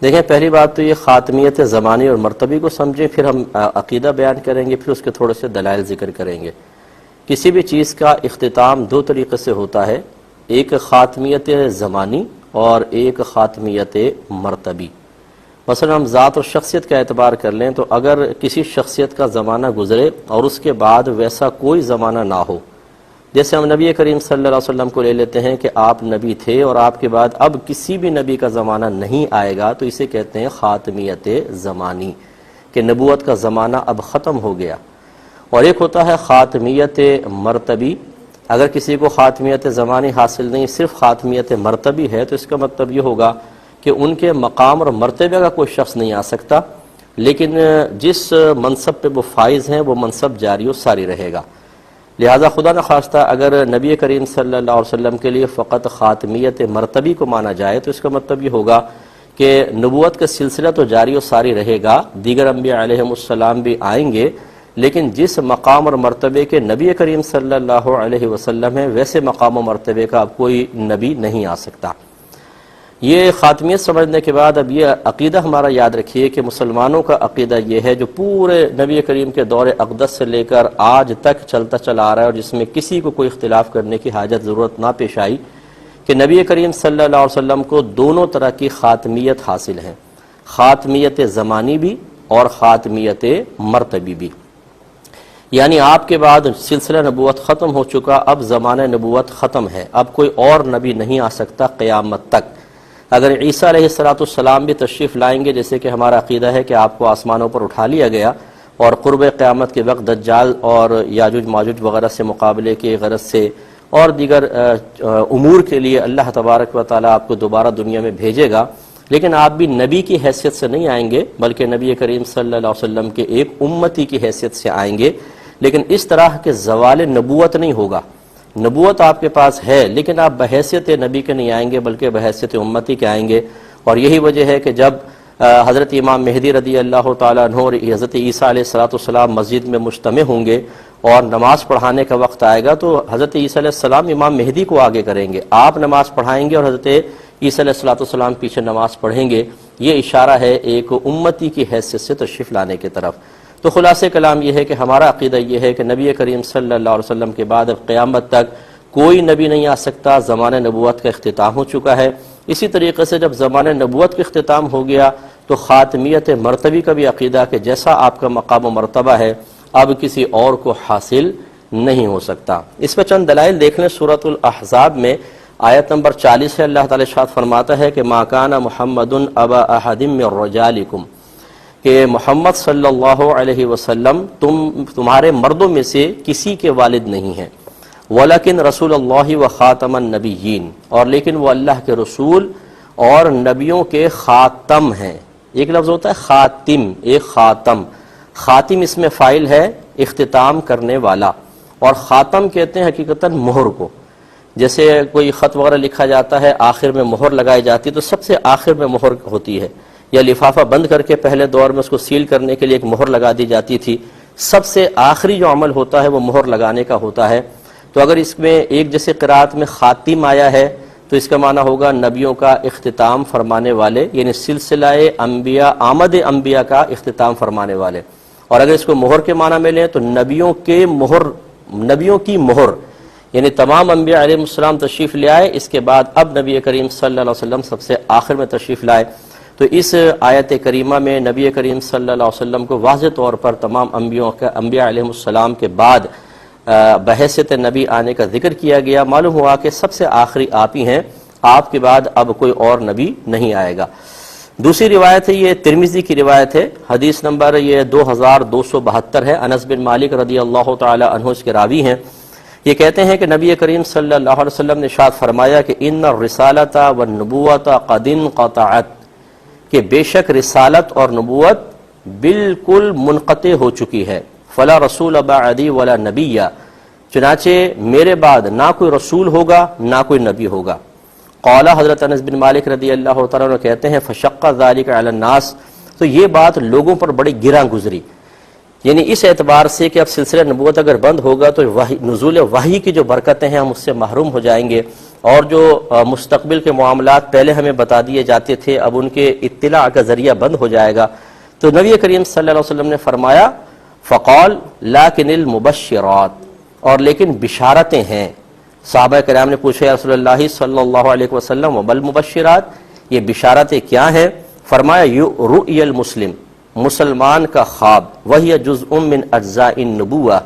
دیکھیں پہلی بات تو یہ خاتمیت زمانی اور مرتبی کو سمجھیں، پھر ہم عقیدہ بیان کریں گے، پھر اس کے تھوڑے سے دلائل ذکر کریں گے۔ کسی بھی چیز کا اختتام دو طریقے سے ہوتا ہے، ایک خاتمیت زمانی اور ایک خاتمیت مرتبی۔ مثلا ہم ذات اور شخصیت کا اعتبار کر لیں تو اگر کسی شخصیت کا زمانہ گزرے اور اس کے بعد ویسا کوئی زمانہ نہ ہو، جیسے ہم نبی کریم صلی اللہ علیہ وسلم کو لے لیتے ہیں کہ آپ نبی تھے اور آپ کے بعد اب کسی بھی نبی کا زمانہ نہیں آئے گا، تو اسے کہتے ہیں خاتمیت زمانی، کہ نبوت کا زمانہ اب ختم ہو گیا۔ اور ایک ہوتا ہے خاتمیت مرتبی، اگر کسی کو خاتمیت زمانی حاصل نہیں، صرف خاتمیت مرتبی ہے، تو اس کا مطلب یہ ہوگا کہ ان کے مقام اور مرتبہ کا کوئی شخص نہیں آ سکتا، لیکن جس منصب پہ وہ فائز ہیں وہ منصب جاری و ساری رہے گا۔ لہذا خدا نخواستہ اگر نبی کریم صلی اللہ علیہ وسلم کے لیے فقط خاتمیت مرتبی کو مانا جائے تو اس کا مطلب یہ ہوگا کہ نبوت کا سلسلہ تو جاری و ساری رہے گا، دیگر انبیاء علیہم السلام بھی آئیں گے، لیکن جس مقام اور مرتبے کے نبی کریم صلی اللہ علیہ وسلم ہیں ویسے مقام و مرتبے کا اب کوئی نبی نہیں آ سکتا۔ یہ خاتمیت سمجھنے کے بعد اب یہ عقیدہ ہمارا یاد رکھیے کہ مسلمانوں کا عقیدہ یہ ہے جو پورے نبی کریم کے دور اقدس سے لے کر آج تک چلتا چلا آ رہا ہے، اور جس میں کسی کو کوئی اختلاف کرنے کی حاجت ضرورت نہ پیش آئی، کہ نبی کریم صلی اللہ علیہ وسلم کو دونوں طرح کی خاتمیت حاصل ہے، خاتمیت زمانی بھی اور خاتمیت مرتبی بھی۔ یعنی آپ کے بعد سلسلہ نبوت ختم ہو چکا، اب زمانہ نبوت ختم ہے، اب کوئی اور نبی نہیں آ سکتا قیامت تک۔ اگر عیسیٰ علیہ السلام بھی تشریف لائیں گے، جیسے کہ ہمارا عقیدہ ہے کہ آپ کو آسمانوں پر اٹھا لیا گیا اور قرب قیامت کے وقت دجال اور یاجوج ماجوج وغیرہ سے مقابلے کے غرض سے اور دیگر امور کے لیے اللہ تبارک و تعالیٰ آپ کو دوبارہ دنیا میں بھیجے گا، لیکن آپ بھی نبی کی حیثیت سے نہیں آئیں گے، بلکہ نبی کریم صلی اللہ علیہ وسلم کے ایک امتی کی حیثیت سے آئیں گے، لیکن اس طرح کے زوال نبوت نہیں ہوگا۔ نبوت آپ کے پاس ہے لیکن آپ بحیثیت نبی کے نہیں آئیں گے بلکہ بحیثیت امتی کے آئیں گے، اور یہی وجہ ہے کہ جب حضرت امام مہدی رضی اللہ تعالیٰ عنہ اور حضرت عیسیٰ علیہ السلام مسجد میں مجتمع ہوں گے اور نماز پڑھانے کا وقت آئے گا، تو حضرت عیسیٰ علیہ السلام امام مہدی کو آگے کریں گے، آپ نماز پڑھائیں گے اور حضرت عیسیٰ علیہ السلام پیچھے نماز پڑھیں گے۔ یہ اشارہ ہے ایک امتی کی حیثیت سے تشریف لانے کی طرف۔ تو خلاصہ کلام یہ ہے کہ ہمارا عقیدہ یہ ہے کہ نبی کریم صلی اللہ علیہ وسلم کے بعد اب قیامت تک کوئی نبی نہیں آ سکتا، زمانہ نبوت کا اختتام ہو چکا ہے۔ اسی طریقے سے جب زمانہ نبوت کا اختتام ہو گیا تو خاتمیت مرتبی کا بھی عقیدہ کہ جیسا آپ کا مقام و مرتبہ ہے اب کسی اور کو حاصل نہیں ہو سکتا۔ اس میں چند دلائل دیکھ لیں۔ سورۃ الاحزاب میں آیت نمبر 40 سے اللہ تعالی ارشاد فرماتا ہے کہ ما کان محمد ابا احد من رجالکم، کہ محمد صلی اللہ علیہ وسلم تمہارے مردوں میں سے کسی کے والد نہیں ہیں، ولیکن رسول اللہ و خاتم النبیین، اور لیکن وہ اللہ کے رسول اور نبیوں کے خاتم ہیں۔ ایک لفظ ہوتا ہے خاتم، ایک خاتم، خاتم اس میں فاعل ہے اختتام کرنے والا، اور خاتم کہتے ہیں حقیقتاً مہر کو۔ جیسے کوئی خط وغیرہ لکھا جاتا ہے آخر میں مہر لگائی جاتی ہے، تو سب سے آخر میں مہر ہوتی ہے، یا لفافہ بند کر کے پہلے دور میں اس کو سیل کرنے کے لیے ایک مہر لگا دی جاتی تھی، سب سے آخری جو عمل ہوتا ہے وہ مہر لگانے کا ہوتا ہے۔ تو اگر اس میں ایک جیسے قرات میں خاتم آیا ہے تو اس کا معنی ہوگا نبیوں کا اختتام فرمانے والے، یعنی سلسلہ انبیاء، آمد انبیاء کا اختتام فرمانے والے۔ اور اگر اس کو مہر کے معنی میں لیں تو نبیوں کی مہر، یعنی تمام انبیاء علیہ السلام تشریف لے آئے، اس کے بعد اب نبی کریم صلی اللہ علیہ وسلم سب سے آخر میں تشریف لائے۔ تو اس آیت کریمہ میں نبی کریم صلی اللہ علیہ وسلم کو واضح طور پر تمام انبیاء علیہ السلام کے بعد بحیثیت نبی آنے کا ذکر کیا گیا۔ معلوم ہوا کہ سب سے آخری آپ ہی ہیں، آپ کے بعد اب کوئی اور نبی نہیں آئے گا۔ دوسری روایت ہے، یہ ترمذی کی روایت ہے، حدیث نمبر یہ 2272 ہے، انس بن مالک رضی اللہ تعالی عنہ اس کے راوی ہیں۔ یہ کہتے ہیں کہ نبی کریم صلی اللہ علیہ وسلم نے ارشاد فرمایا کہ ان الرسالۃ والنبوۃ قد انقطعت، کہ بے شک رسالت اور نبوت بالکل منقطع ہو چکی ہے، فلا رسول بعدی ولا نبی، چنانچہ میرے بعد نہ کوئی رسول ہوگا نہ کوئی نبی ہوگا۔ قال حضرت انس بن مالک رضی اللہ تعالیٰ عنہ کہتے ہیں فشق ذلک علی الناس، تو یہ بات لوگوں پر بڑی گراں گزری، یعنی اس اعتبار سے کہ اب سلسلہ نبوت اگر بند ہوگا تو نزول وحی کی جو برکتیں ہیں ہم اس سے محروم ہو جائیں گے، اور جو مستقبل کے معاملات پہلے ہمیں بتا دیے جاتے تھے اب ان کے اطلاع کا ذریعہ بند ہو جائے گا۔ تو نبی کریم صلی اللہ علیہ وسلم نے فرمایا فقال لیکن المبشرات، اور لیکن بشارتیں ہیں۔ صحابہ کرام نے پوچھا یا رسول اللہ صلی اللہ علیہ وسلم وبل مبشرات، یہ بشارتیں کیا ہیں؟ فرمایا رؤی المسلم، مسلمان کا خواب، وہی جزء من اجزاء النبوہ،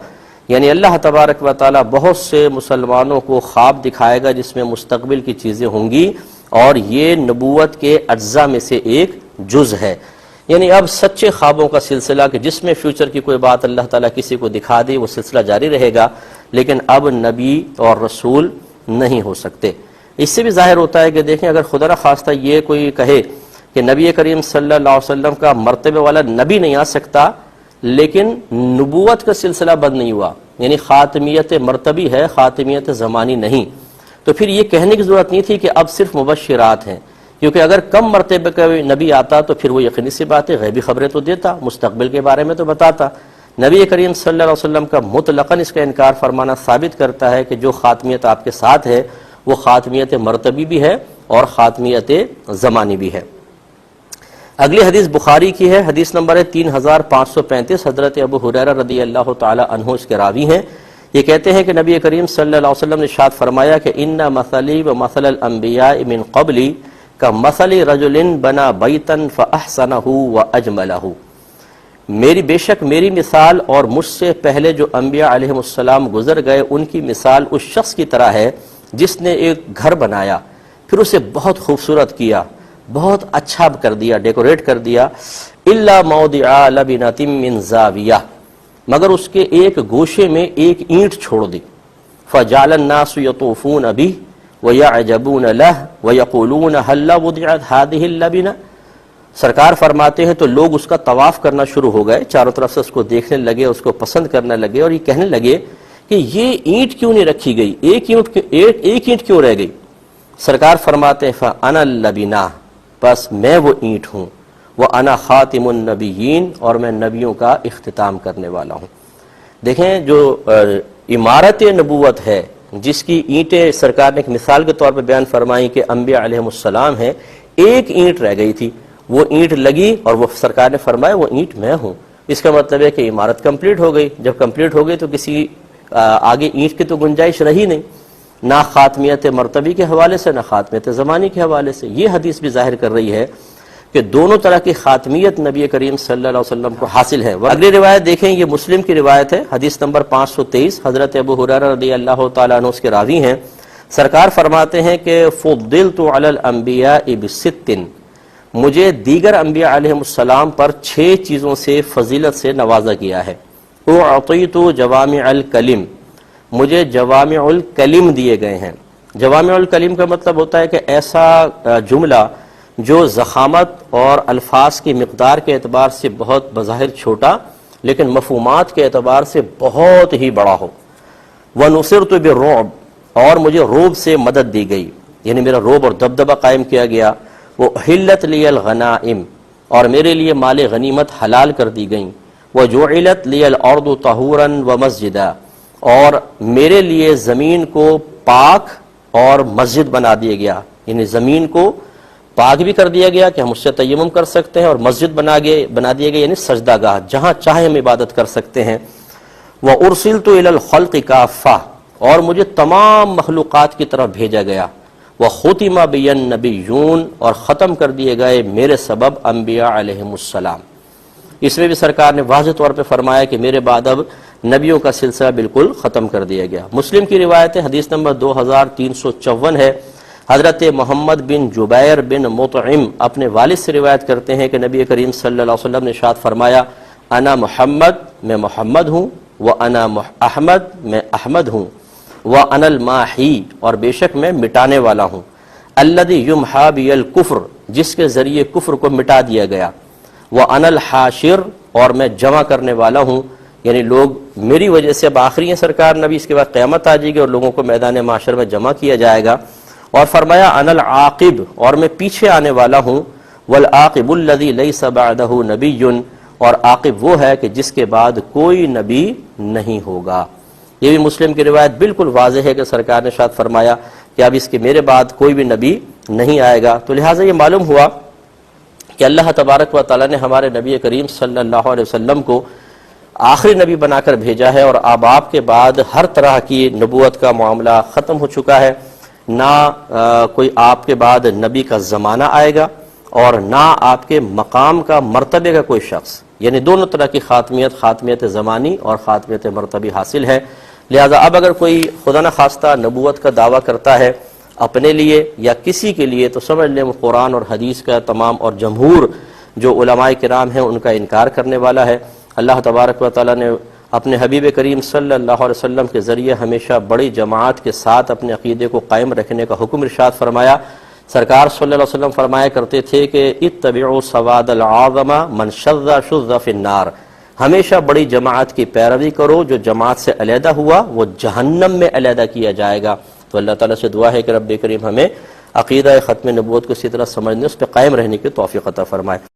یعنی اللہ تبارک و تعالی بہت سے مسلمانوں کو خواب دکھائے گا جس میں مستقبل کی چیزیں ہوں گی، اور یہ نبوت کے اجزاء میں سے ایک جز ہے۔ یعنی اب سچے خوابوں کا سلسلہ کہ جس میں فیوچر کی کوئی بات اللہ تعالیٰ کسی کو دکھا دے وہ سلسلہ جاری رہے گا، لیکن اب نبی اور رسول نہیں ہو سکتے۔ اس سے بھی ظاہر ہوتا ہے کہ دیکھیں اگر خدا نخواستہ یہ کوئی کہے کہ نبی کریم صلی اللہ علیہ وسلم کا مرتبے والا نبی نہیں آ سکتا لیکن نبوت کا سلسلہ بند نہیں ہوا، یعنی خاتمیت مرتبی ہے، خاتمیت زمانی نہیں، تو پھر یہ کہنے کی ضرورت نہیں تھی کہ اب صرف مبشرات ہیں، کیونکہ اگر کم مرتبے کا نبی آتا تو پھر وہ یقینی سی بات ہے غیبی خبریں تو دیتا، مستقبل کے بارے میں تو بتاتا۔ نبی کریم صلی اللہ علیہ وسلم کا مطلقاً اس کا انکار فرمانا ثابت کرتا ہے کہ جو خاتمیت آپ کے ساتھ ہے وہ خاتمیت مرتبی بھی ہے اور خاتمیت زمانی بھی ہے۔ اگلی حدیث بخاری کی ہے، حدیث نمبر ہے 3535، حضرت ابو ہریرہ رضی اللہ تعالی عنہ اس کے راوی ہیں۔ یہ کہتے ہیں کہ نبی کریم صلی اللہ علیہ وسلم نے ارشاد فرمایا کہ ان مثلی و مثل الانبیاء من قبلی کمثل رجل بنا بیتا فاحسنہ واجملہ، بے شک میری مثال اور مجھ سے پہلے جو انبیاء علیہ السلام گزر گئے ان کی مثال اس شخص کی طرح ہے جس نے ایک گھر بنایا، پھر اسے بہت خوبصورت کیا، بہت اچھا کر دیا، ڈیکوریٹ کر دیا، الا موضع لبنۃ من زاویہ، مگر اس کے ایک گوشے میں ایک اینٹ چھوڑ دی، فجعل الناس یطوفون به ویعجبون له ویقولون هل وضعت هذه اللبنہ، سرکار فرماتے ہیں تو لوگ اس کا طواف کرنا شروع ہو گئے، چاروں طرف سے اس کو دیکھنے لگے، اس کو پسند کرنے لگے، اور یہ کہنے لگے کہ یہ اینٹ کیوں نہیں رکھی گئی، ایک اینٹ کیوں رہ گئی؟ سرکار فرماتے ہیں فانا اللبنہ، بس میں وہ اینٹ ہوں، وَأَنَا خَاتِمُ النَّبِيِّينَ، اور میں نبیوں کا اختتام کرنے والا ہوں۔ دیکھیں جو عمارت نبوت ہے جس کی اینٹیں سرکار نے ایک مثال کے طور پہ بیان فرمائی کہ انبیاء علیہ السلام ہیں، ایک اینٹ رہ گئی تھی، وہ اینٹ لگی اور وہ سرکار نے فرمایا وہ اینٹ میں ہوں۔ اس کا مطلب ہے کہ عمارت کمپلیٹ ہو گئی، جب کمپلیٹ ہو گئی تو کسی آگے اینٹ کی تو گنجائش رہی نہیں، نہ خاتمیت مرتبی کے حوالے سے نہ خاتمیت زمانی کے حوالے سے۔ یہ حدیث بھی ظاہر کر رہی ہے کہ دونوں طرح کی خاتمیت نبی کریم صلی اللہ علیہ وسلم کو حاصل ہے۔ اگلی روایت دیکھیں، یہ مسلم کی روایت ہے، حدیث نمبر 523، حضرت ابو ہریرہ رضی اللہ تعالیٰ عنہ اس کے راوی ہیں۔ سرکار فرماتے ہیں کہ فضلت علی الانبیاء بست، مجھے دیگر انبیاء علیہ السلام پر 6 چیزوں سے فضیلت سے نوازا گیا ہے۔ اعطیت جوامع الکلم، مجھے جوامع الکلم دیے گئے ہیں۔ جوامع الکلم کا مطلب ہوتا ہے کہ ایسا جملہ جو ضخامت اور الفاظ کی مقدار کے اعتبار سے بہت بظاہر چھوٹا لیکن مفہومات کے اعتبار سے بہت ہی بڑا ہو۔ وَنُصِرْتُ بِالرُّعْبِ، اور مجھے روب سے مدد دی گئی، یعنی میرا روب اور دبدبہ قائم کیا گیا۔ وَأُحِلَّتْ لِيَ الْغَنَائِمُ، اور میرے لیے مال غنیمت حلال کر دی گئیں۔ وَجُعِلَتْ لِيَ الْأَرْضُ طَهُورًا وَمَسْجِدًا، اور میرے لیے زمین کو پاک اور مسجد بنا دیا گیا، یعنی زمین کو پاک بھی کر دیا گیا کہ ہم اس سے تیمم کر سکتے ہیں، اور مسجد بنا دیا گیا یعنی سجدہ گاہ، جہاں چاہے ہم عبادت کر سکتے ہیں۔ وَأُرْسِلْتُ إِلَى الْخَلْقِ كَافَّةً، اور مجھے تمام مخلوقات کی طرف بھیجا گیا۔ وَخُتِمَ بِيَ النَّبِيُّونَ، اور ختم کر دیے گئے میرے سبب انبیاء علیہم السلام۔ اس میں بھی سرکار نے واضح طور پہ فرمایا کہ میرے بعد اب نبیوں کا سلسلہ بالکل ختم کر دیا گیا۔ مسلم کی روایت ہے، حدیث نمبر 2354 ہے، حضرت محمد بن جبیر بن مطعم اپنے والد سے روایت کرتے ہیں کہ نبی کریم صلی اللہ علیہ وسلم نے ارشاد فرمایا انا محمد، میں محمد ہوں، وانا احمد، میں احمد ہوں، وانا الماحی، اور بے شک میں مٹانے والا ہوں، الذی یمحی بی الکفر، جس کے ذریعے کفر کو مٹا دیا گیا، وانا الحاشر، اور میں جمع کرنے والا ہوں، یعنی لوگ میری وجہ سے اب آخری ہیں سرکار نبی، اس کے بعد قیامت آ جائے گی اور لوگوں کو میدان معاشر میں جمع کیا جائے گا۔ اور فرمایا انا العاقب، اور میں پیچھے آنے والا ہوں، والعاقب الذی لیس بعدہ نبی، اور عاقب وہ ہے کہ جس کے بعد کوئی نبی نہیں ہوگا۔ یہ بھی مسلم کی روایت بالکل واضح ہے کہ سرکار نے ارشاد فرمایا کہ اب اس کے میرے بعد کوئی بھی نبی نہیں آئے گا۔ تو لہٰذا یہ معلوم ہوا کہ اللہ تبارک و تعالیٰ نے ہمارے نبی کریم صلی اللہ علیہ وسلم کو آخری نبی بنا کر بھیجا ہے، اور اب آپ کے بعد ہر طرح کی نبوت کا معاملہ ختم ہو چکا ہے۔ نہ کوئی آپ کے بعد نبی کا زمانہ آئے گا اور نہ آپ کے مقام کا مرتبے کا کوئی شخص، یعنی دونوں طرح کی خاتمیت زمانی اور خاتمیت مرتبی حاصل ہے۔ لہذا اب اگر کوئی خدا نخواستہ نبوت کا دعویٰ کرتا ہے اپنے لیے یا کسی کے لیے، تو سمجھ لیں وہ قرآن اور حدیث کا تمام اور جمہور جو علماء کرام ہیں ان کا انکار کرنے والا ہے۔ اللہ تبارک و تعالیٰ نے اپنے حبیب کریم صلی اللہ علیہ وسلم کے ذریعے ہمیشہ بڑی جماعت کے ساتھ اپنے عقیدے کو قائم رکھنے کا حکم ارشاد فرمایا۔ سرکار صلی اللہ علیہ وسلم فرمایا کرتے تھے کہ اتبعوا سواد العظم من شذ شذ فی النار، ہمیشہ بڑی جماعت کی پیروی کرو، جو جماعت سے علیحدہ ہوا وہ جہنم میں علیحدہ کیا جائے گا۔ تو اللہ تعالیٰ سے دعا ہے کہ رب کریم ہمیں عقیدہ ختم نبوت کو اسی طرح سمجھنے، اس پہ قائم رہنے کی توفیق عطا فرمائے۔